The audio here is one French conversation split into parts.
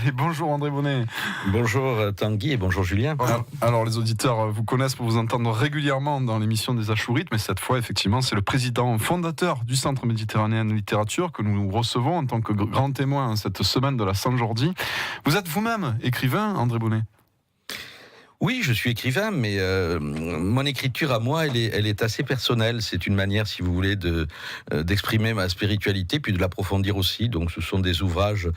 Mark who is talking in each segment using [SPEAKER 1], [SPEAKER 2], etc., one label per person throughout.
[SPEAKER 1] Allez, bonjour André Bonnet.
[SPEAKER 2] Bonjour Tanguy et bonjour Julien.
[SPEAKER 1] Alors les auditeurs vous connaissent pour vous entendre régulièrement dans l'émission des Achourites, mais cette fois effectivement c'est le président fondateur du Centre méditerranéen de littérature que nous recevons en tant que grand témoin cette semaine de la Saint-Jordi. Vous êtes vous-même écrivain, André Bonnet?
[SPEAKER 2] Oui, je suis écrivain, mais mon écriture à moi, elle est assez personnelle. C'est une manière, si vous voulez, d'exprimer ma spiritualité, puis de l'approfondir aussi. Donc, ce sont des ouvrages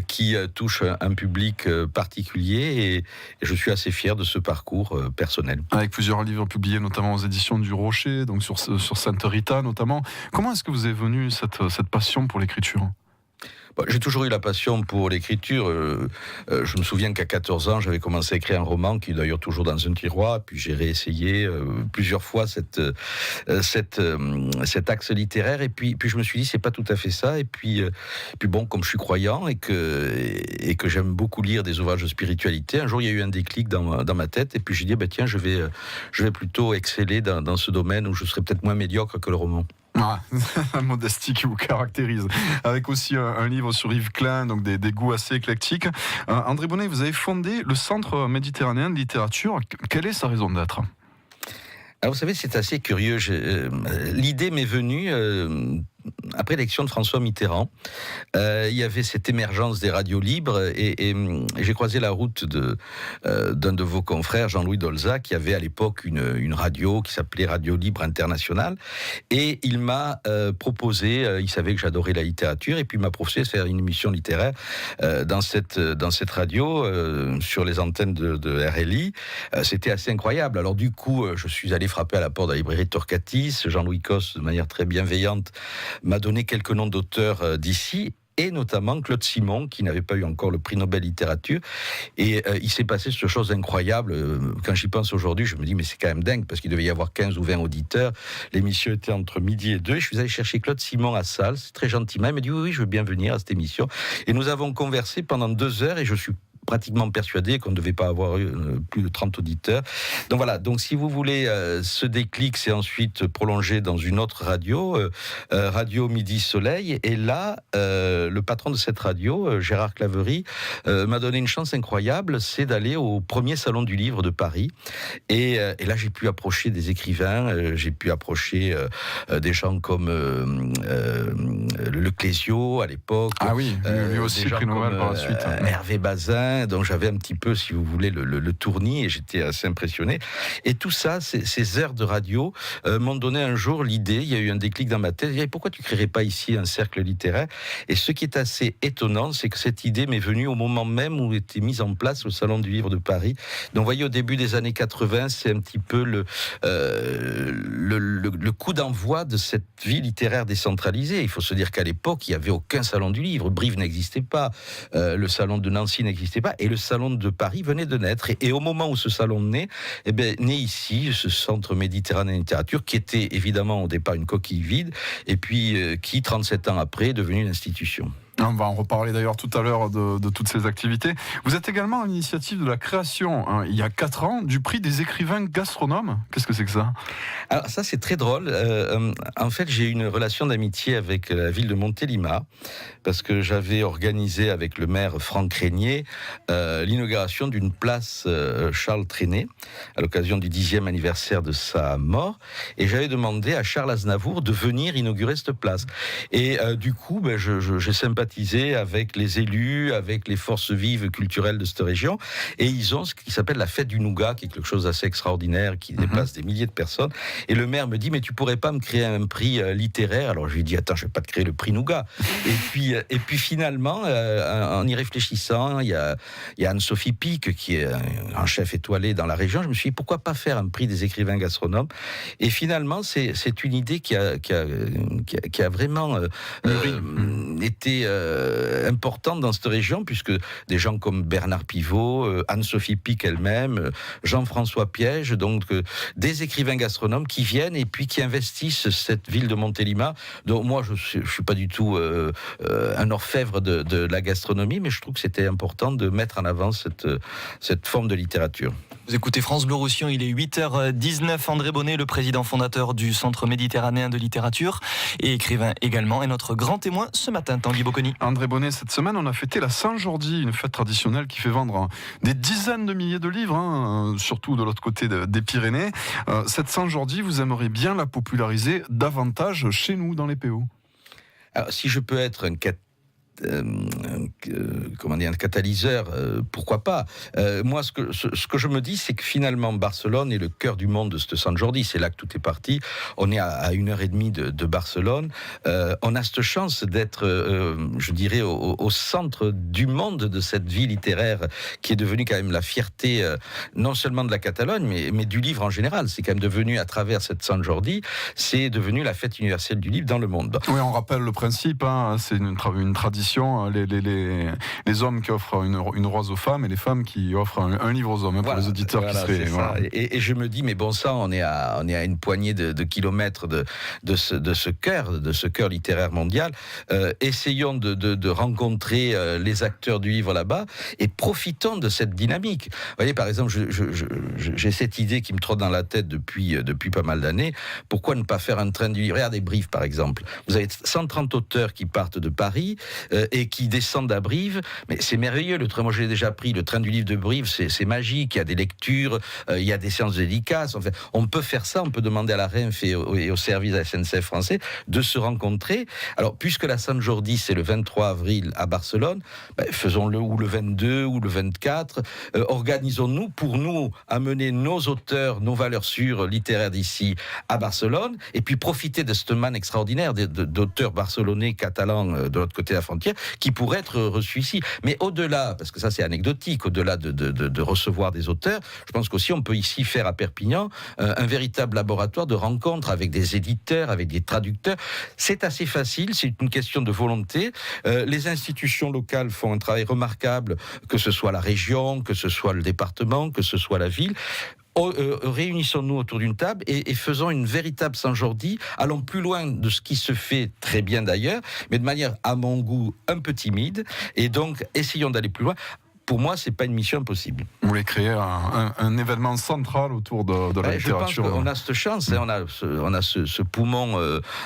[SPEAKER 2] qui touchent un public particulier, et je suis assez fier de ce parcours personnel.
[SPEAKER 1] Avec plusieurs livres publiés, notamment aux éditions du Rocher, donc sur Sainte Rita notamment. Comment est-ce que vous est venue cette passion pour l'écriture ?
[SPEAKER 2] J'ai toujours eu la passion pour l'écriture. Je me souviens qu'à 14 ans, j'avais commencé à écrire un roman qui est d'ailleurs toujours dans un tiroir. Puis j'ai réessayé plusieurs fois cet axe littéraire. Et puis je me suis dit, c'est pas tout à fait ça. Et puis bon, comme je suis croyant et que j'aime beaucoup lire des ouvrages de spiritualité, un jour il y a eu un déclic dans ma tête. Et puis j'ai dit, tiens, je vais plutôt exceller dans ce domaine où je serai peut-être moins médiocre que le roman.
[SPEAKER 1] La modestie qui vous caractérise. Avec aussi un livre sur Yves Klein, donc des goûts assez éclectiques. André Bonnet, vous avez fondé le Centre méditerranéen de littérature. Quelle est sa raison d'être ?
[SPEAKER 2] Alors vous savez, c'est assez curieux. L'idée m'est venue après l'élection de François Mitterrand. Il y avait cette émergence des radios libres et j'ai croisé la route d'un de vos confrères, Jean-Louis Dolza, qui avait à l'époque une radio qui s'appelait Radio Libre Internationale, et il m'a proposé, il savait que j'adorais la littérature, et puis il m'a proposé de faire une émission littéraire dans cette radio sur les antennes de RLI. C'était assez incroyable. Alors du coup, je suis allé frapper à la porte de la librairie Torquatis. Jean-Louis Cos, de manière très bienveillante, m'a donné quelques noms d'auteurs d'ici, et notamment Claude Simon, qui n'avait pas eu encore le prix Nobel littérature. Et il s'est passé cette chose incroyable. Quand j'y pense aujourd'hui, je me dis, mais c'est quand même dingue, parce qu'il devait y avoir 15 ou 20 auditeurs. L'émission était entre midi et 2. Et je suis allé chercher Claude Simon à Salles, très gentiment. Il m'a dit, oui, je veux bien venir à cette émission. Et nous avons conversé pendant 2 heures, et je suis pratiquement persuadé qu'on ne devait pas avoir eu plus de 30 auditeurs. Donc voilà, donc si vous voulez, ce déclic s'est ensuite prolongé dans une autre radio, Radio Midi Soleil, et là, le patron de cette radio, Gérard Claverie, m'a donné une chance incroyable, c'est d'aller au premier salon du livre de Paris, et là j'ai pu approcher des écrivains, j'ai pu approcher des gens comme Le Clésio à l'époque.
[SPEAKER 1] Ah oui, lui aussi prix Nobel par la suite.
[SPEAKER 2] Hervé Bazin, donc j'avais un petit peu, si vous voulez, le tournis, et j'étais assez impressionné. Et tout ça, ces heures de radio m'ont donné un jour l'idée, il y a eu un déclic dans ma tête, je disais, pourquoi tu ne créerais pas ici un cercle littéraire ? Et ce qui est assez étonnant, c'est que cette idée m'est venue au moment même où était mis en place le Salon du Livre de Paris. Donc vous voyez, au début des années 80, c'est un petit peu le coup d'envoi de cette vie littéraire décentralisée. Il faut se dire qu'à l'époque, il n'y avait aucun salon du livre. Brive n'existait pas, le salon de Nancy n'existait pas, et le salon de Paris venait de naître. Et au moment où ce salon naît, naît ici ce Centre méditerranéen de littérature, qui était évidemment au départ une coquille vide, et puis qui, 37 ans après, est devenu une institution.
[SPEAKER 1] On va en reparler d'ailleurs tout à l'heure de toutes ces activités. Vous êtes également à l'initiative de la création, il y a 4 ans, du prix des écrivains gastronomes. Qu'est-ce que c'est que ça ?
[SPEAKER 2] Alors ça, c'est très drôle. En fait, j'ai eu une relation d'amitié avec la ville de Montélimar, parce que j'avais organisé avec le maire Franck Régnier l'inauguration d'une place Charles Trenet, à l'occasion du 10e anniversaire de sa mort, et j'avais demandé à Charles Aznavour de venir inaugurer cette place. Et du coup, j'ai sympathisé avec les élus, avec les forces vives culturelles de cette région, et ils ont ce qui s'appelle la fête du nougat, qui est quelque chose d'assez extraordinaire, qui dépasse des milliers de personnes. Et le maire me dit, mais tu pourrais pas me créer un prix littéraire ? Alors je lui dis, attends, je vais pas te créer le prix nougat. et puis finalement, en y réfléchissant, il y a Anne-Sophie Pic, qui est un chef étoilé dans la région. Je me suis dit, pourquoi pas faire un prix des écrivains gastronomes ? Et finalement, c'est une idée qui a vraiment été importante dans cette région, puisque des gens comme Bernard Pivot, Anne-Sophie Pic elle-même, Jean-François Piège, donc des écrivains gastronomes qui viennent et puis qui investissent cette ville de Montélimar. Donc moi, je suis pas du tout un orfèvre de la gastronomie, mais je trouve que c'était important de mettre en avant cette forme de littérature.
[SPEAKER 3] Vous écoutez France Bleu Roussillon, il est 8h19. André Bonnet, le président fondateur du Centre méditerranéen de littérature et écrivain également, est notre grand témoin ce matin. Tanguy Bocotti. Bocconi.
[SPEAKER 1] André Bonnet, cette semaine, on a fêté la Saint-Jordi, une fête traditionnelle qui fait vendre des dizaines de milliers de livres, surtout de l'autre côté des Pyrénées. Cette Saint-Jordi, vous aimeriez bien la populariser davantage chez nous, dans les PO.
[SPEAKER 2] Alors, si je peux être un catalyseur, pourquoi pas. Moi, ce que je me dis, c'est que finalement, Barcelone est le cœur du monde de ce Saint-Jordi. C'est là que tout est parti. On est à 1h30 de Barcelone. On a cette chance d'être, je dirais, au centre du monde de cette vie littéraire qui est devenue quand même la fierté, non seulement de la Catalogne, mais du livre en général. C'est quand même devenu, à travers cette Saint-Jordi, c'est devenu la fête universelle du livre dans le monde.
[SPEAKER 1] Oui, on rappelle le principe, c'est une tradition. Les hommes qui offrent une rose aux femmes et les femmes qui offrent un livre aux hommes, pour les auditeurs qui seraient...
[SPEAKER 2] Voilà. Et je me dis, mais bon sang, on est à une poignée de kilomètres de ce cœur littéraire mondial. Essayons de rencontrer les acteurs du livre là-bas et profitons de cette dynamique. Vous voyez, par exemple, j'ai cette idée qui me trotte dans la tête depuis pas mal d'années. Pourquoi ne pas faire un train du livre? Regardez Brive, par exemple. Vous avez 130 auteurs qui partent de Paris et qui descendent à Brive, mais c'est merveilleux. Le train, moi j'ai déjà pris le train du livre de Brive, c'est magique. Il y a des lectures, il y a des séances dédicaces. Enfin, on peut faire ça, on peut demander à la RENF et au service de la SNCF français de se rencontrer. Alors, puisque la Saint-Jordi c'est le 23 avril à Barcelone, faisons-le ou le 22 ou le 24. Organisons-nous pour nous amener nos auteurs, nos valeurs sûres littéraires d'ici à Barcelone, et puis profiter de cette manne extraordinaire d'auteurs barcelonais, catalans de l'autre côté de la frontière, qui pourraient être reçus ici. Mais au-delà, parce que ça c'est anecdotique, au-delà de recevoir des auteurs, je pense qu'aussi on peut ici faire à Perpignan un véritable laboratoire de rencontres avec des éditeurs, avec des traducteurs. C'est assez facile, c'est une question de volonté. Les institutions locales font un travail remarquable, que ce soit la région, que ce soit le département, que ce soit la ville. Réunissons-nous autour d'une table et faisons une véritable Saint-Jordi. Allons plus loin de ce qui se fait très bien d'ailleurs, mais de manière, à mon goût, un peu timide. Et donc, essayons d'aller plus loin. Pour moi, c'est pas une mission impossible.
[SPEAKER 1] Vous voulez créer un événement central autour de la littérature.
[SPEAKER 2] Je pense qu'on a cette chance, on a ce poumon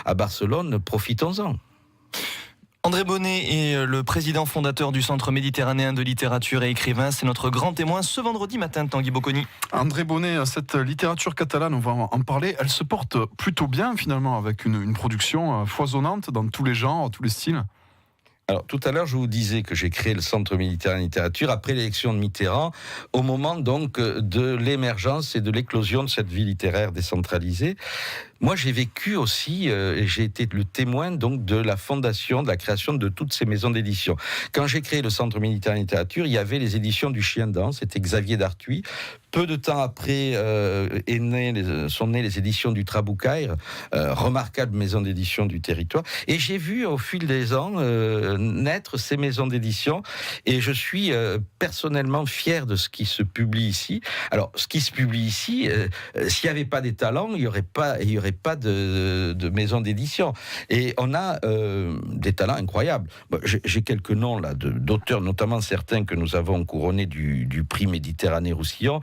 [SPEAKER 2] à Barcelone, profitons-en.
[SPEAKER 3] André Bonnet est le président fondateur du Centre méditerranéen de littérature et écrivain. C'est notre grand témoin ce vendredi matin, Tanguy Bocconi.
[SPEAKER 1] André Bonnet, cette littérature catalane, on va en parler, elle se porte plutôt bien finalement, avec une production foisonnante dans tous les genres, tous les styles.
[SPEAKER 2] Alors, tout à l'heure, je vous disais que j'ai créé le Centre méditerranéen de littérature après l'élection de Mitterrand, au moment donc de l'émergence et de l'éclosion de cette vie littéraire décentralisée. Moi, j'ai vécu aussi, et j'ai été le témoin donc de la fondation, de la création de toutes ces maisons d'édition. Quand j'ai créé le Centre méditerranéen de littérature, il y avait les éditions du Chien d'An, c'était Xavier Dartuy. Peu de temps après sont nées les éditions du Traboucaire, remarquable maison d'édition du territoire. Et j'ai vu au fil des ans naître ces maisons d'édition, et je suis personnellement fier de ce qui se publie ici. Alors, ce qui se publie ici, s'il n'y avait pas des talents, il n'y aurait pas de maison d'édition. Et on a des talents incroyables. J'ai quelques noms là d'auteurs, notamment certains que nous avons couronnés du prix Méditerranée-Roussillon.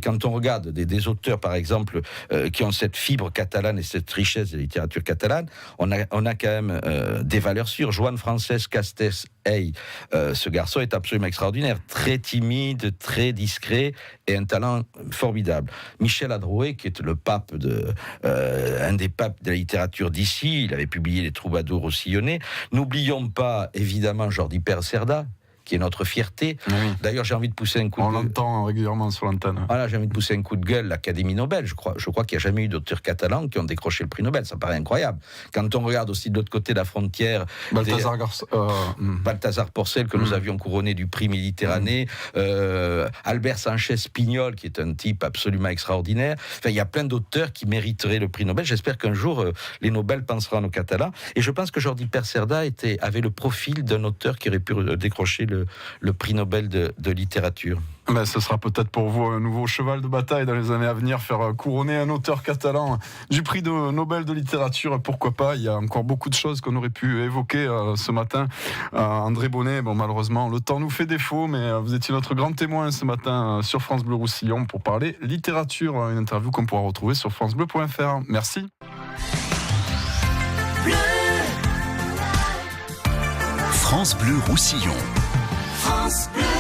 [SPEAKER 2] Quand on regarde des auteurs, par exemple, qui ont cette fibre catalane et cette richesse de la littérature catalane, on a quand même des valeurs sûres. Joan Francesc Castés Hey, ce garçon est absolument extraordinaire, très timide, très discret et un talent formidable. Michel Adrouet, qui est le pape un des papes de la littérature d'ici, il avait publié Les Troubadours roussillonnais. N'oublions pas évidemment Jordi Percerda, qui est notre fierté. Oui. D'ailleurs, j'ai envie de pousser un coup de gueule.
[SPEAKER 1] On l'entend régulièrement sur l'antenne.
[SPEAKER 2] Voilà, j'ai envie de pousser un coup de gueule, l'Académie Nobel. Je crois qu'il n'y a jamais eu d'auteurs catalans qui ont décroché le prix Nobel. Ça paraît incroyable. Quand on regarde aussi de l'autre côté de la frontière, Balthazar Porcel, que nous avions couronné du prix Méditerranée, Albert Sanchez-Pignol, qui est un type absolument extraordinaire. Enfin, il y a plein d'auteurs qui mériteraient le prix Nobel. J'espère qu'un jour, les Nobel penseront aux Catalans. Et je pense que Jordi Percerda avait le profil d'un auteur qui aurait pu décrocher le prix Nobel de littérature.
[SPEAKER 1] Ben, ce sera peut-être pour vous un nouveau cheval de bataille dans les années à venir, faire couronner un auteur catalan du prix Nobel de littérature. Pourquoi pas? Il y a encore beaucoup de choses qu'on aurait pu évoquer ce matin. André Bonnet, malheureusement, le temps nous fait défaut, mais vous étiez notre grand témoin ce matin sur France Bleu Roussillon pour parler littérature. Une interview qu'on pourra retrouver sur francebleu.fr. Merci.
[SPEAKER 4] France France Bleu Roussillon.
[SPEAKER 5] France Bleu.